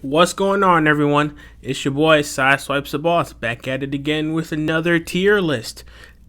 What's going on, everyone? It's your boy Sideswipe the Boss, back at it again with another tier list.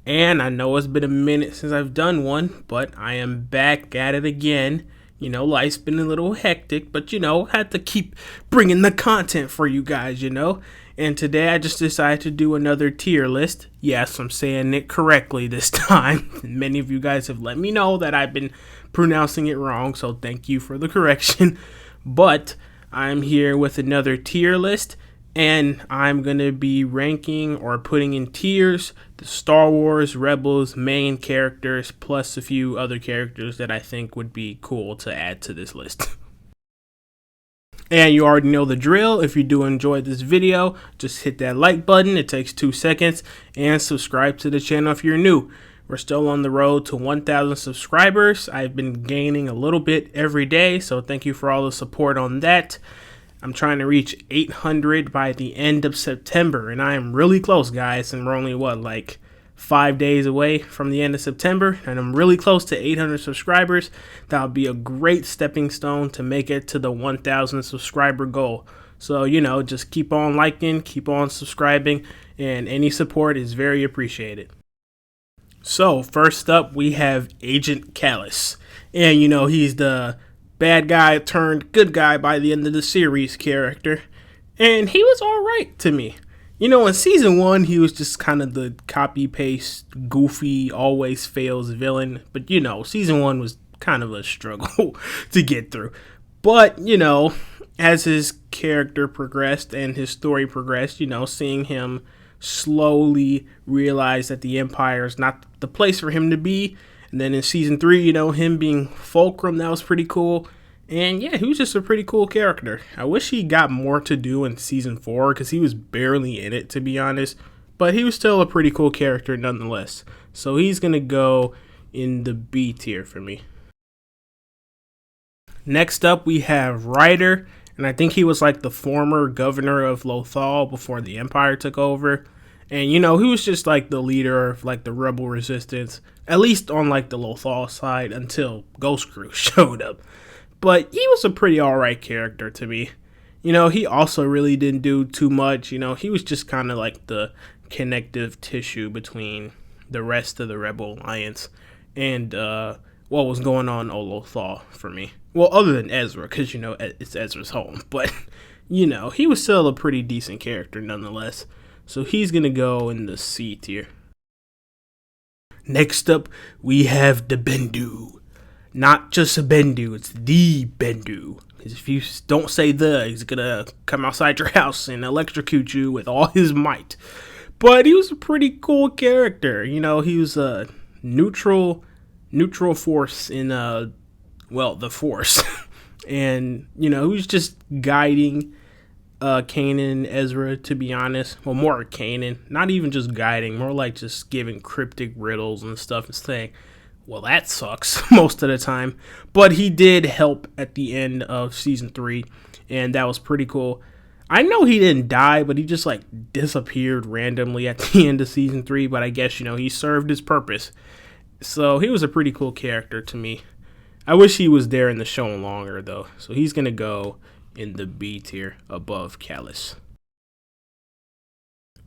And I know it's been a minute since I've done one, but I am back at it again. You know, life's been a little hectic, but had to keep bringing the content for you guys, And today I just decided to do another tier list. Yes, I'm saying it correctly this time. Many of you guys have let me know that I've been pronouncing it wrong, so thank you for the correction. But I'm here with another tier list, and I'm going to be ranking or putting in tiers the Star Wars Rebels main characters plus a few other characters that I think would be cool to add to this list. And you already know the drill. If you do enjoy this video, just hit that like button. It takes 2 seconds. And subscribe to the channel if you're new. We're still on the road to 1,000 subscribers. I've been gaining a little bit every day, so thank you for all the support on that. I'm trying to reach 800 by the end of September, and I am really close, guys. And we're only, like 5 days away from the end of September, and I'm really close to 800 subscribers. That'll be a great stepping stone to make it to the 1,000 subscriber goal. So, just keep on liking, keep on subscribing, and any support is very appreciated. So, first up, we have Agent Kallus. And, he's the bad guy turned good guy by the end of the series character. And he was alright to me. In season 1, he was just kind of the copy-paste, goofy, always fails villain. But, season 1 was kind of a struggle to get through. But, as his character progressed and his story progressed, seeing him slowly realize that the Empire is not the place for him to be. And then in season 3, him being Fulcrum, that was pretty cool. And yeah, he was just a pretty cool character. I wish he got more to do in season 4 because he was barely in it, to be honest. But he was still a pretty cool character nonetheless. So he's going to go in the B tier for me. Next up, we have Ryder. And I think he was like the former governor of Lothal before the Empire took over. And, he was just like the leader of like the rebel resistance, at least on like the Lothal side until Ghost Crew showed up. But he was a pretty alright character to me. He also really didn't do too much. He was just kind of like the connective tissue between the rest of the Rebel Alliance and what was going on Lothal for me. Well, other than Ezra, because, it's Ezra's home. But, he was still a pretty decent character nonetheless. So he's going to go in the C tier. Next up, we have the Bendu. Not just a Bendu, it's the Bendu. Because if you don't say the, he's going to come outside your house and electrocute you with all his might. But he was a pretty cool character. He was a neutral force in, the Force. And, he was just guiding Kanan and Ezra, to be honest. Well, more Kanan. Not even just guiding, more like just giving cryptic riddles and stuff and saying, well, that sucks most of the time. But he did help at the end of season 3, and that was pretty cool. I know he didn't die, but he just like disappeared randomly at the end of season 3, but I guess, he served his purpose. So he was a pretty cool character to me. I wish he was there in the show longer, though. So he's going to go in the B tier above Kallus.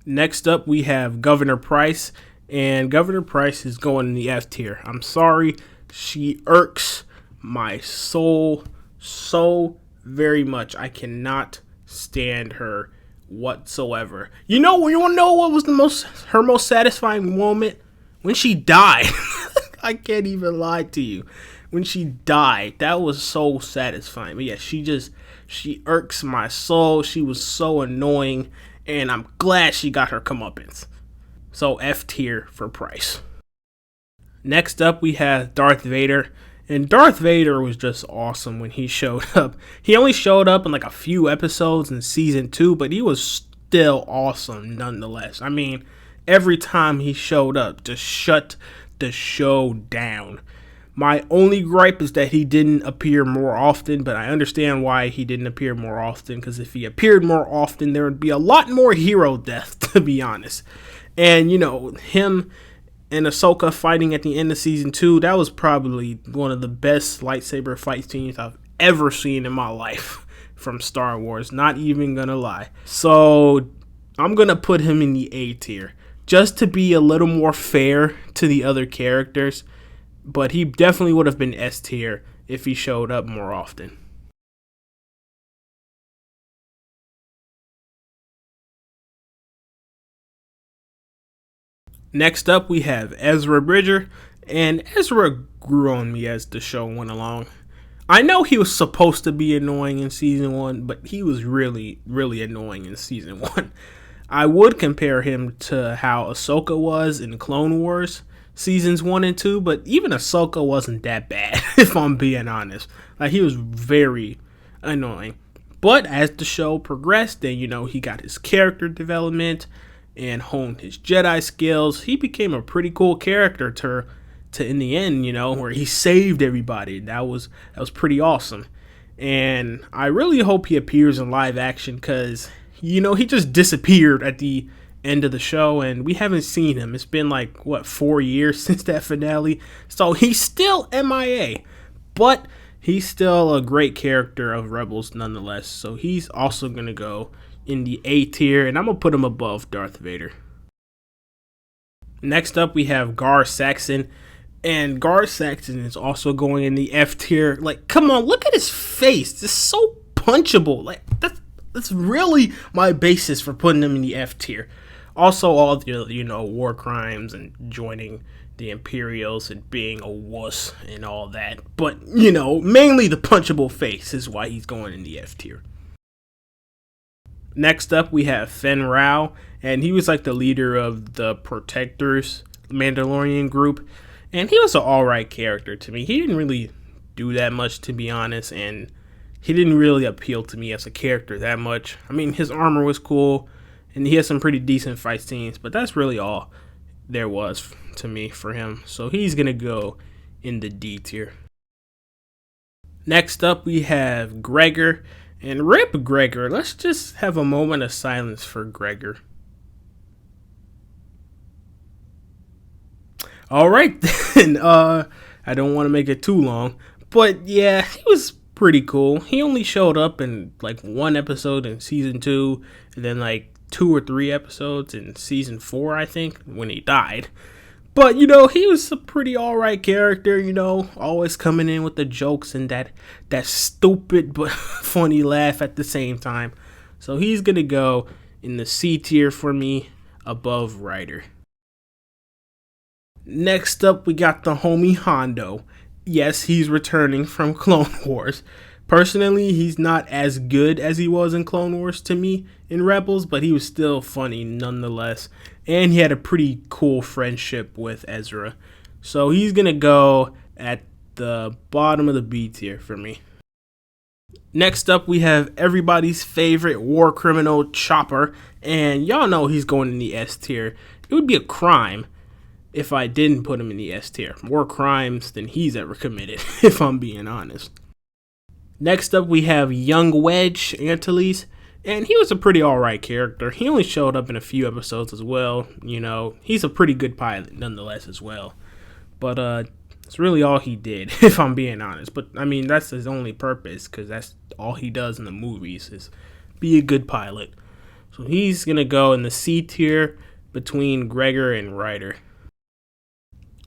Next up, we have Governor Price. And Governor Price is going in the F tier. I'm sorry. She irks my soul so very much. I cannot stand her whatsoever. You want to know what was her most satisfying moment? When she died. I can't even lie to you. When she died, that was so satisfying. But yeah, she irks my soul. She was so annoying, and I'm glad she got her comeuppance. So F tier for Price. Next up, we have Darth Vader. And Darth Vader was just awesome when he showed up. He only showed up in like a few episodes in season 2, but he was still awesome nonetheless. I mean, every time he showed up, just shut the show down. My only gripe is that he didn't appear more often, but I understand why he didn't appear more often, because if he appeared more often, there would be a lot more hero death, to be honest. And, him and Ahsoka fighting at the end of season 2, that was probably one of the best lightsaber fight scenes I've ever seen in my life. from Star Wars. Not even gonna lie. So I'm gonna put him in the A tier, just to be a little more fair to the other characters. But he definitely would have been S tier if he showed up more often. Next up, we have Ezra Bridger, and Ezra grew on me as the show went along. I know he was supposed to be annoying in season 1, but he was really, really annoying in season 1. I would compare him to how Ahsoka was in Clone Wars seasons 1 and 2, but even Ahsoka wasn't that bad, if I'm being honest. Like, he was very annoying. But as the show progressed, and he got his character development and honed his Jedi skills, he became a pretty cool character to in the end, where he saved everybody. That was pretty awesome. And I really hope he appears in live action, because he just disappeared at the end of the show and we haven't seen him. It's been 4 years since that finale, so he's still MIA, but he's still a great character of Rebels nonetheless. So he's also gonna go in the A tier, and I'm gonna put him above Darth Vader. Next up, we have Gar Saxon, and Gar Saxon is also going in the F tier. Come on, look at his face. It's so punchable. That's really my basis for putting him in the F tier. Also, all the war crimes and joining the Imperials and being a wuss and all that. But mainly the punchable face is why he's going in the F tier. Next up, we have Fenro, and he was the leader of the Protectors Mandalorian group, and he was an alright character to me. He didn't really do that much, to be honest, and he didn't really appeal to me as a character that much. I mean, his armor was cool, and he has some pretty decent fight scenes, but that's really all there was to me for him. So he's going to go in the D tier. Next up, we have Gregor. And rip Gregor. Let's just have a moment of silence for Gregor. Alright then. I don't want to make it too long. But yeah, he was pretty cool. He only showed up in one episode in season 2, and then 2 or 3 episodes in season 4, I think, when he died. But he was a pretty alright character, always coming in with the jokes and that stupid but funny laugh at the same time. So he's gonna go in the C tier for me, above Ryder. Next up, we got the homie Hondo. Yes, he's returning from Clone Wars. Personally, he's not as good as he was in Clone Wars to me in Rebels, but he was still funny nonetheless. And he had a pretty cool friendship with Ezra. So he's going to go at the bottom of the B tier for me. Next up, we have everybody's favorite war criminal, Chopper. And y'all know he's going in the S tier. It would be a crime if I didn't put him in the S tier. More crimes than he's ever committed, if I'm being honest. Next up, we have young Wedge Antilles, and he was a pretty alright character. He only showed up in a few episodes as well. He's a pretty good pilot nonetheless as well. But it's really all he did, if I'm being honest. But I mean, that's his only purpose, because that's all he does in the movies is be a good pilot. So he's gonna go in the C tier between Gregor and Ryder.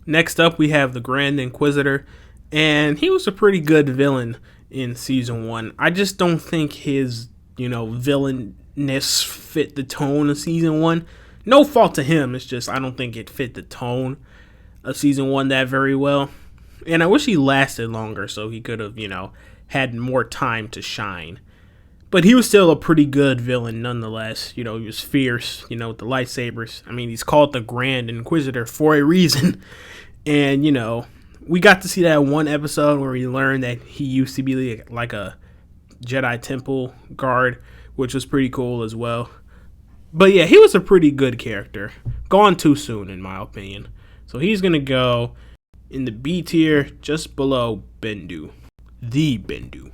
Next up, we have the Grand Inquisitor, and he was a pretty good villain in season 1. I just don't think his, villainess fit the tone of season 1. No fault to him, it's just I don't think it fit the tone of season 1 that very well. And I wish he lasted longer so he could have, had more time to shine. But he was still a pretty good villain nonetheless. He was fierce, with the lightsabers. I mean, he's called the Grand Inquisitor for a reason. And, we got to see that one episode where we learned that he used to be like a Jedi Temple guard, which was pretty cool as well. But yeah, he was a pretty good character. Gone too soon, in my opinion. So he's going to go in the B tier, just below Bendu. The Bendu.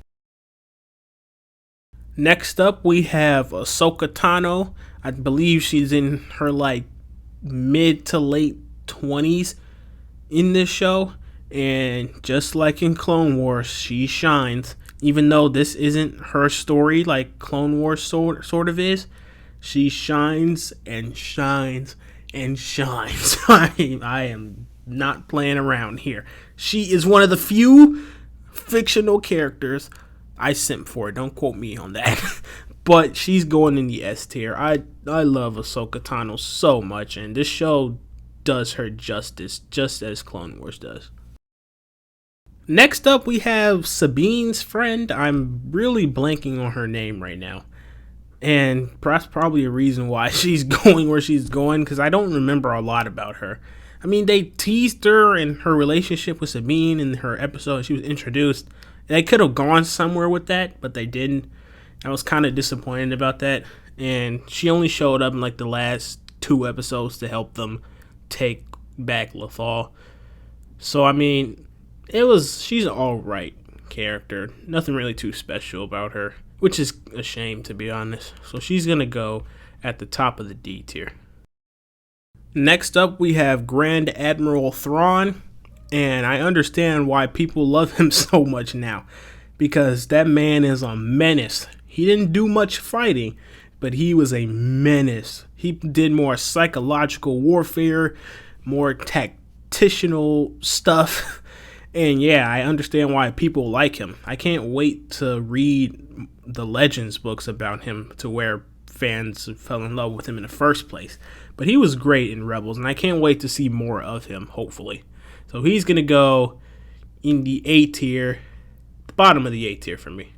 Next up, we have Ahsoka Tano. I believe she's in her mid to late 20s in this show. And just like in Clone Wars, she shines. Even though this isn't her story like Clone Wars sort of is, she shines and shines and shines. I am not playing around here. She is one of the few fictional characters I simp for. Don't quote me on that. But she's going in the S tier. I love Ahsoka Tano so much, and this show does her justice, just as Clone Wars does. Next up, we have Sabine's Friend. I'm really blanking on her name right now. And that's probably a reason why she's going where she's going, because I don't remember a lot about her. I mean, they teased her and her relationship with Sabine in her episode. She was introduced. They could have gone somewhere with that, but they didn't. I was kind of disappointed about that. And she only showed up in like the last 2 episodes to help them take back Lothal. So, I mean, she's an alright character. Nothing really too special about her, which is a shame, to be honest. So she's going to go at the top of the D tier. Next up, we have Grand Admiral Thrawn. And I understand why people love him so much now, because that man is a menace. He didn't do much fighting, but he was a menace. He did more psychological warfare, more tactical stuff. And yeah, I understand why people like him. I can't wait to read the Legends books about him, to where fans fell in love with him in the first place. But he was great in Rebels, and I can't wait to see more of him, hopefully. So he's going to go in the A tier, the bottom of the A tier for me.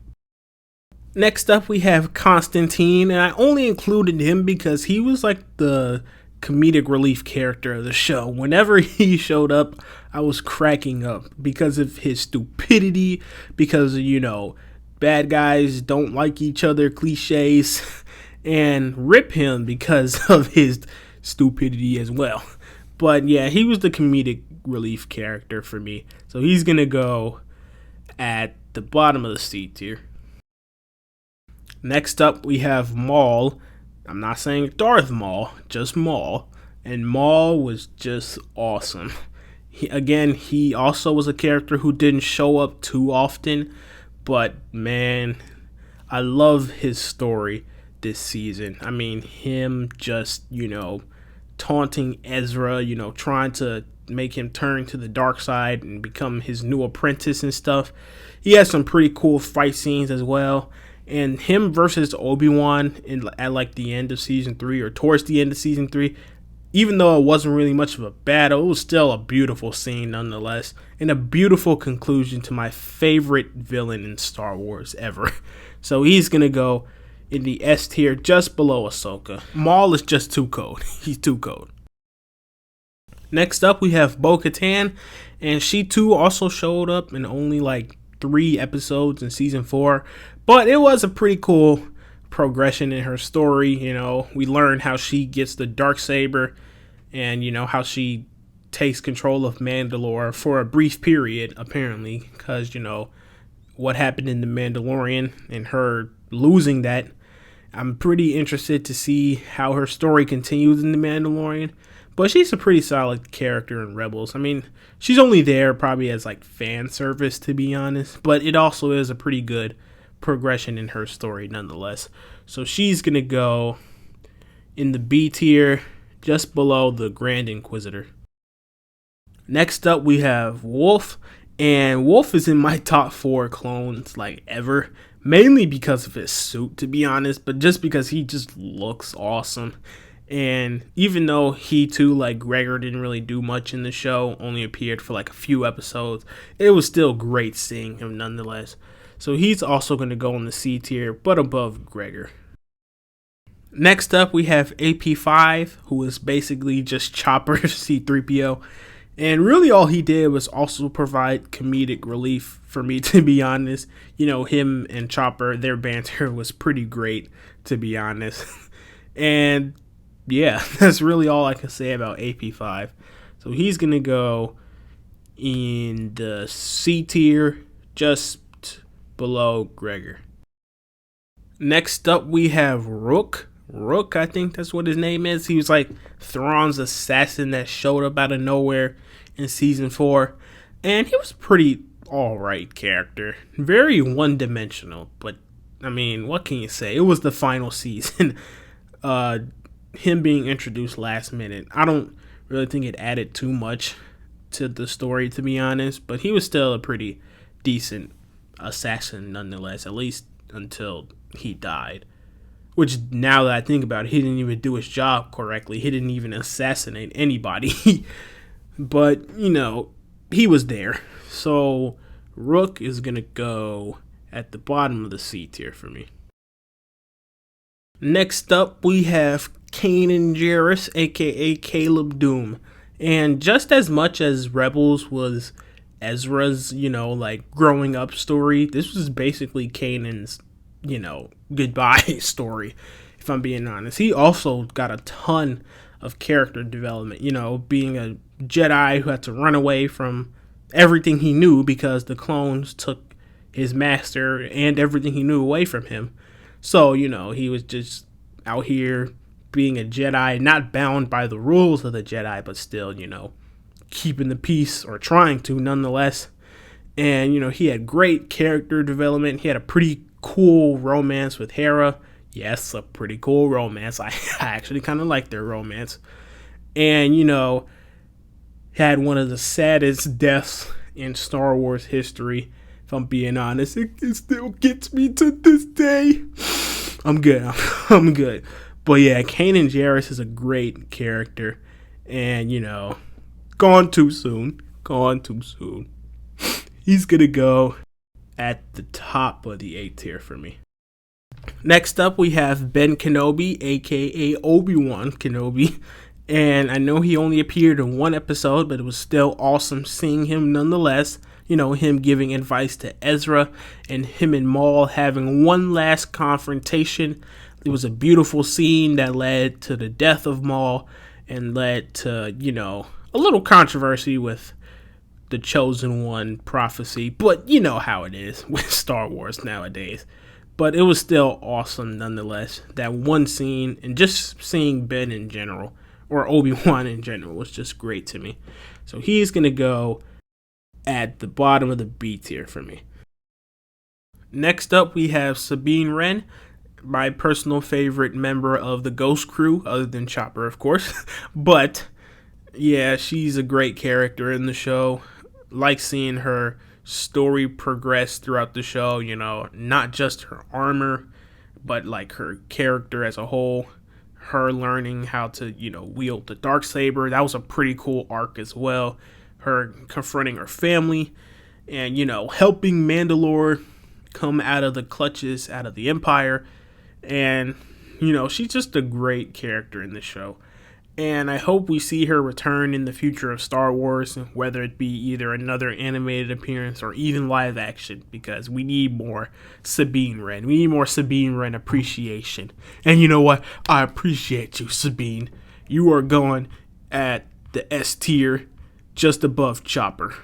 Next up, we have Constantine, and I only included him because he was like the comedic relief character of the show. Whenever he showed up, I was cracking up because of his stupidity, because of, bad guys don't like each other cliches, and rip him because of his stupidity as well. But yeah, he was the comedic relief character for me. So he's going to go at the bottom of the C tier. Next up, we have Maul. I'm not saying Darth Maul, just Maul. And Maul was just awesome. He also was a character who didn't show up too often. But man, I love his story this season. I mean, him just, taunting Ezra, trying to make him turn to the dark side and become his new apprentice and stuff. He has some pretty cool fight scenes as well. And him versus Obi-Wan at like the end of season 3 or towards the end of season 3, even though it wasn't really much of a battle, it was still a beautiful scene nonetheless, and a beautiful conclusion to my favorite villain in Star Wars ever. So he's going to go in the S tier, just below Ahsoka. Maul is just too cold. He's too cold. Next up, we have Bo-Katan, Tan, and she too also showed up in only like 3 episodes in season 4, but it was a pretty cool progression in her story. We learned how she gets the Darksaber, and how she takes control of Mandalore for a brief period, apparently, because what happened in the Mandalorian and her losing that. I'm pretty interested to see how her story continues in the Mandalorian. But she's a pretty solid character in Rebels. I mean, she's only there probably as like fan service, to be honest. But it also is a pretty good progression in her story nonetheless. So she's going to go in the B tier, just below the Grand Inquisitor. Next up, we have Wolf. And Wolf is in my top 4 clones like ever. Mainly because of his suit, to be honest. But just because he just looks awesome. And even though he too, like Gregor, didn't really do much in the show, only appeared for like a few episodes, it was still great seeing him nonetheless. So he's also going to go in the C tier, but above Gregor. Next up, we have AP5, who is basically just Chopper C-3PO. And really all he did was also provide comedic relief for me, to be honest. Him and Chopper, their banter was pretty great, to be honest. And yeah, that's really all I can say about AP5. So he's going to go in the C tier, just below Gregor. Next up, we have Rook. Rook, I think that's what his name is. He was like Thrawn's assassin that showed up out of nowhere in season 4. And he was pretty alright character. Very one-dimensional, but, I mean, what can you say? It was the final season. Him being introduced last minute, I don't really think it added too much to the story, to be honest, but he was still a pretty decent assassin nonetheless, at least until he died. Which, now that I think about it, he didn't even do his job correctly. He didn't even assassinate anybody. But, he was there. So, Rook is going to go at the bottom of the C tier for me. Next up, we have Kanan Jairus, aka Caleb Doom. And just as much as Rebels was Ezra's, growing up story, this was basically Kanan's, goodbye story, if I'm being honest. He also got a ton of character development, being a Jedi who had to run away from everything he knew because the clones took his master and everything he knew away from him. So, he was just out here being a Jedi, not bound by the rules of the Jedi, but still, keeping the peace, or trying to nonetheless. And, he had great character development. He had a pretty cool romance with Hera. Yes, a pretty cool romance. I actually kind of like their romance. And, had one of the saddest deaths in Star Wars history. If I'm being honest, it still gets me to this day. I'm good. I'm good. But yeah, Kanan Jairus is a great character. And, gone too soon. He's going to go at the top of the A tier for me. Next up, we have Ben Kenobi, aka Obi-Wan Kenobi. And I know he only appeared in one episode, but it was still awesome seeing him nonetheless. Him giving advice to Ezra, and him and Maul having one last confrontation. It was a beautiful scene that led to the death of Maul and led to, a little controversy with the Chosen One prophecy. But you know how it is with Star Wars nowadays. But it was still awesome nonetheless. That one scene, and just seeing Ben in general, or Obi-Wan in general, was just great to me. So he's going to go at the bottom of the B tier for me. Next up, we have Sabine Wren, my personal favorite member of the Ghost Crew, other than Chopper, of course. But yeah, she's a great character in the show. Like seeing her story progress throughout the show, not just her armor, but like her character as a whole. Her learning how to, wield the Darksaber. That was a pretty cool arc as well. Her confronting her family and, helping Mandalore come out of the clutches, out of the Empire. And, she's just a great character in this show. And I hope we see her return in the future of Star Wars, whether it be either another animated appearance or even live action, because we need more Sabine Wren. We need more Sabine Wren appreciation. And you know what? I appreciate you, Sabine. You are going at the S tier, just above Chopper.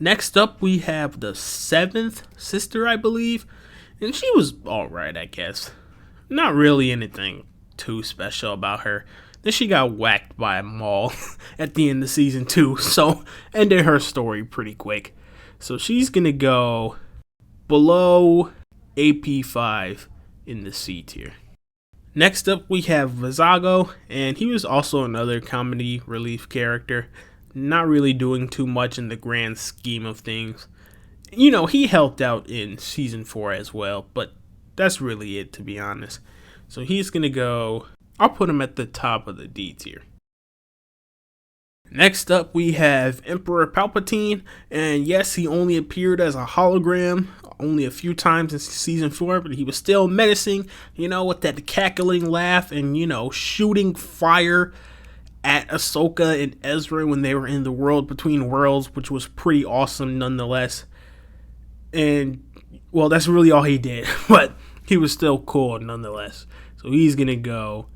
Next up, we have the seventh sister, I believe. And she was alright, I guess. Not really anything too special about her. Then she got whacked by Maul at the end of season 2. So, ended her story pretty quick. So she's going to go below AP5 in the C tier. Next up, we have Vizago. And he was also another comedy relief character. Not really doing too much in the grand scheme of things. He helped out in season 4 as well, but that's really it, to be honest. So he's going to go, I'll put him at the top of the D tier. Next up, we have Emperor Palpatine, and yes, he only appeared as a hologram only a few times in season 4, but he was still menacing, with that cackling laugh and, shooting fire at Ahsoka and Ezra when they were in the world between worlds, which was pretty awesome nonetheless. And, well, that's really all he did, but he was still cool nonetheless. So he's going to go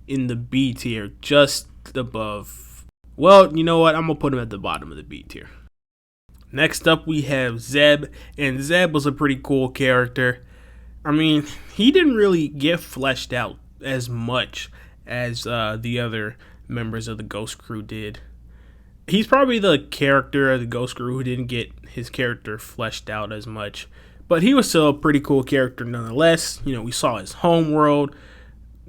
in the B tier, just above. Well, you know what? I'm going to put him at the bottom of the B tier. Next up, we have Zeb, and Zeb was a pretty cool character. I mean, he didn't really get fleshed out as much as the other members of the Ghost Crew did. He's probably the character of the Ghost Crew who didn't get his character fleshed out as much. But he was still a pretty cool character nonetheless. You know, we saw his home world.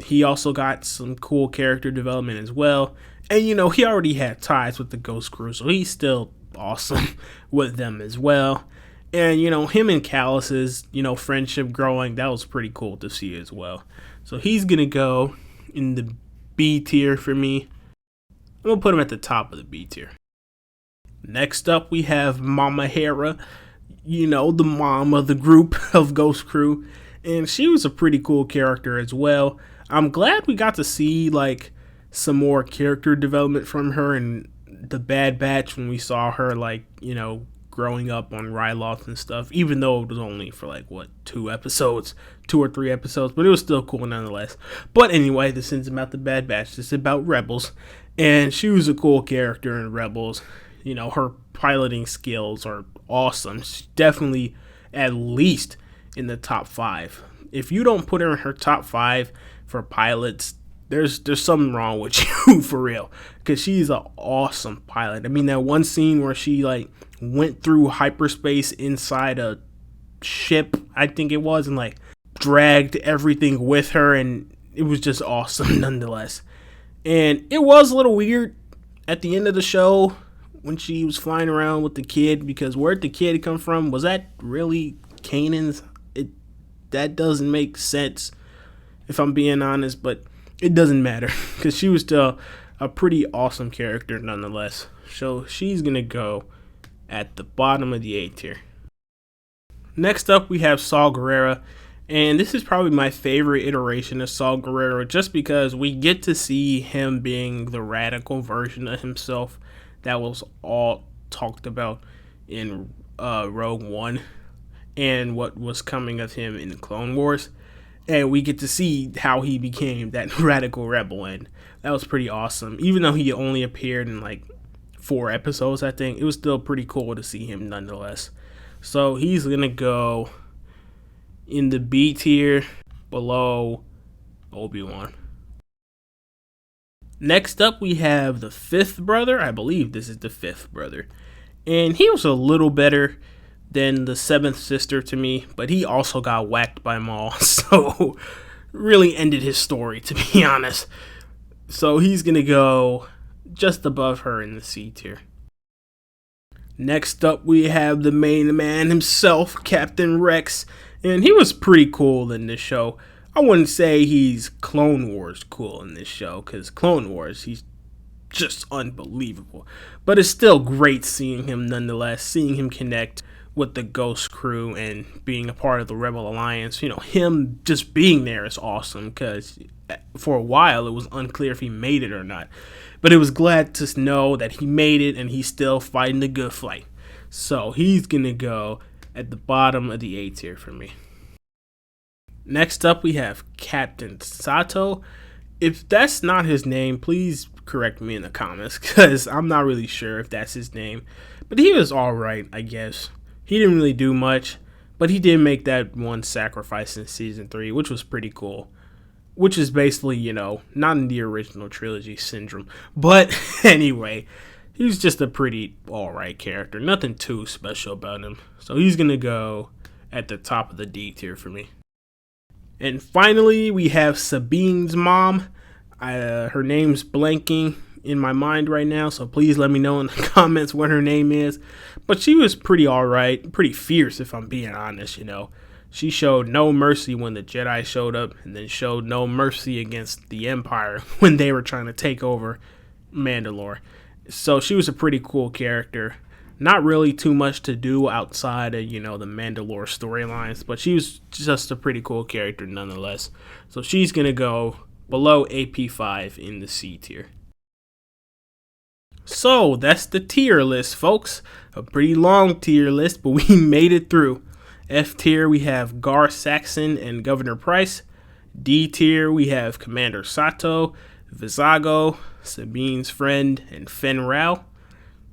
He also got some cool character development as well. And, you know, he already had ties with the Ghost Crew, so he's still awesome with them as well. And, you know, him and Kallus's, you know, friendship growing, that was pretty cool to see as well. So he's going to go in the B tier for me. I'm going to put him at the top of the B tier. Next up, we have Mama Hera, you know, the mom of the group of Ghost Crew. And she was a pretty cool character as well. I'm glad we got to see, like, some more character development from her in the Bad Batch when we saw her, like, you know, growing up on Ryloth and stuff, even though it was only for, like, what, 2 or 3 episodes, but it was still cool nonetheless. But anyway, this isn't about the Bad Batch, this is about Rebels, and she was a cool character in Rebels. You know, her piloting skills are awesome. She's definitely at least in the top 5. If you don't put her in her top 5 for pilots, there's something wrong with you, for real, because she's an awesome pilot. I mean, that one scene where she, like, went through hyperspace inside a ship, I think it was, and, like, dragged everything with her, and it was just awesome nonetheless. And it was a little weird at the end of the show when she was flying around with the kid, because where'd the kid come from? Was that really Kanan's? That doesn't make sense, if I'm being honest, but it doesn't matter, because she was still a pretty awesome character nonetheless. So she's going to go at the bottom of the A tier. Next up, we have Saw Gerrera, and this is probably my favorite iteration of Saw Gerrera, just because we get to see him being the radical version of himself that was all talked about in Rogue One and what was coming of him in the Clone Wars. And we get to see how he became that radical rebel, and that was pretty awesome. Even though he only appeared in like 4 episodes, I think, it was still pretty cool to see him nonetheless. So he's going to go in the B tier below Obi-Wan. Next up, we have the 5th brother. I believe this is the 5th brother. And he was a little better than the 7th sister to me, but he also got whacked by Maul, so really ended his story, to be honest. So he's going to go just above her in the C tier. Next up, we have the main man himself, Captain Rex, and he was pretty cool in this show. I wouldn't say he's Clone Wars cool in this show, because Clone Wars, he's just unbelievable. But it's still great seeing him nonetheless, seeing him connect with the Ghost Crew and being a part of the Rebel Alliance. You know, him just being there is awesome, because for a while it was unclear if he made it or not. But it was glad to know that he made it and he's still fighting the good fight. So he's going to go at the bottom of the A tier for me. Next up, we have Captain Sato. If that's not his name, please correct me in the comments, because I'm not really sure if that's his name. But he was alright, I guess. He didn't really do much, but he did make that one sacrifice in Season 3, which was pretty cool. Which is basically, you know, not in the original trilogy syndrome. But anyway, he's just a pretty alright character. Nothing too special about him. So he's going to go at the top of the D tier for me. And finally, we have Sabine's mom. Her name's blanking in my mind right now, so please let me know in the comments what her name is. But she was pretty alright, pretty fierce if I'm being honest, you know. She showed no mercy when the Jedi showed up, and then showed no mercy against the Empire when they were trying to take over Mandalore. So she was a pretty cool character. Not really too much to do outside of, you know, the Mandalore storylines, but she was just a pretty cool character nonetheless. So she's going to go below AP5 in the C tier. So that's the tier list, folks. A pretty long tier list, but we made it through. F tier, we have Gar Saxon and Governor Price. D tier, we have Commander Sato, Vizago, Sabine's Friend, and Fenro.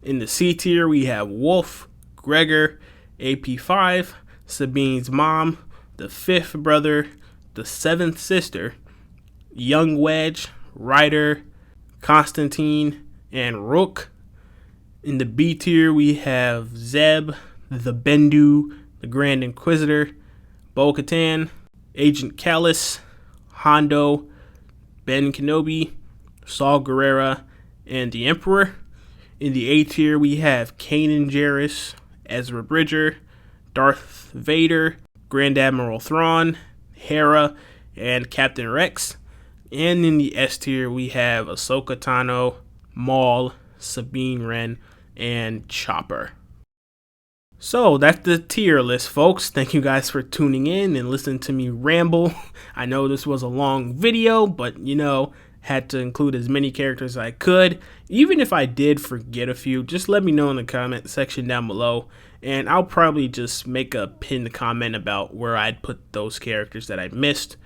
In the C tier, we have Wolf, Gregor, AP5, Sabine's mom, the 5th brother, the 7th sister, young Wedge, Ryder, Constantine, and Rook. In the B tier, we have Zeb, the Bendu, the Grand Inquisitor, BoJo Tan, Agent Kallus, Hondo, Ben Kenobi, Saw Gerrera, and the Emperor. In the A tier, we have Kanan Jairus, Ezra Bridger, Darth Vader, Grand Admiral Thrawn, Hera, and Captain Rex. And in the S tier, we have Ahsoka Tano, Maul, Sabine Wren, and Chopper. So that's the tier list, folks. Thank you guys for tuning in and listening to me ramble. I know this was a long video, but had to include as many characters as I could. Even if I did forget a few, just let me know in the comment section down below, and I'll probably just make a pinned comment about where I'd put those characters that I missed.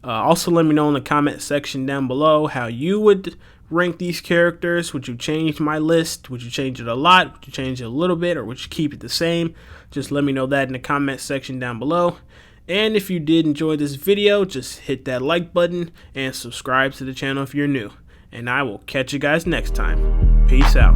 Also, let me know in the comment section down below how you would rank these characters. Would you change my list? Would you change it a lot? Would you change it a little bit? Or would you keep it the same? Just let me know that in the comment section down below. And if you did enjoy this video, just hit that like button and subscribe to the channel if you're new. And I will catch you guys next time. Peace out.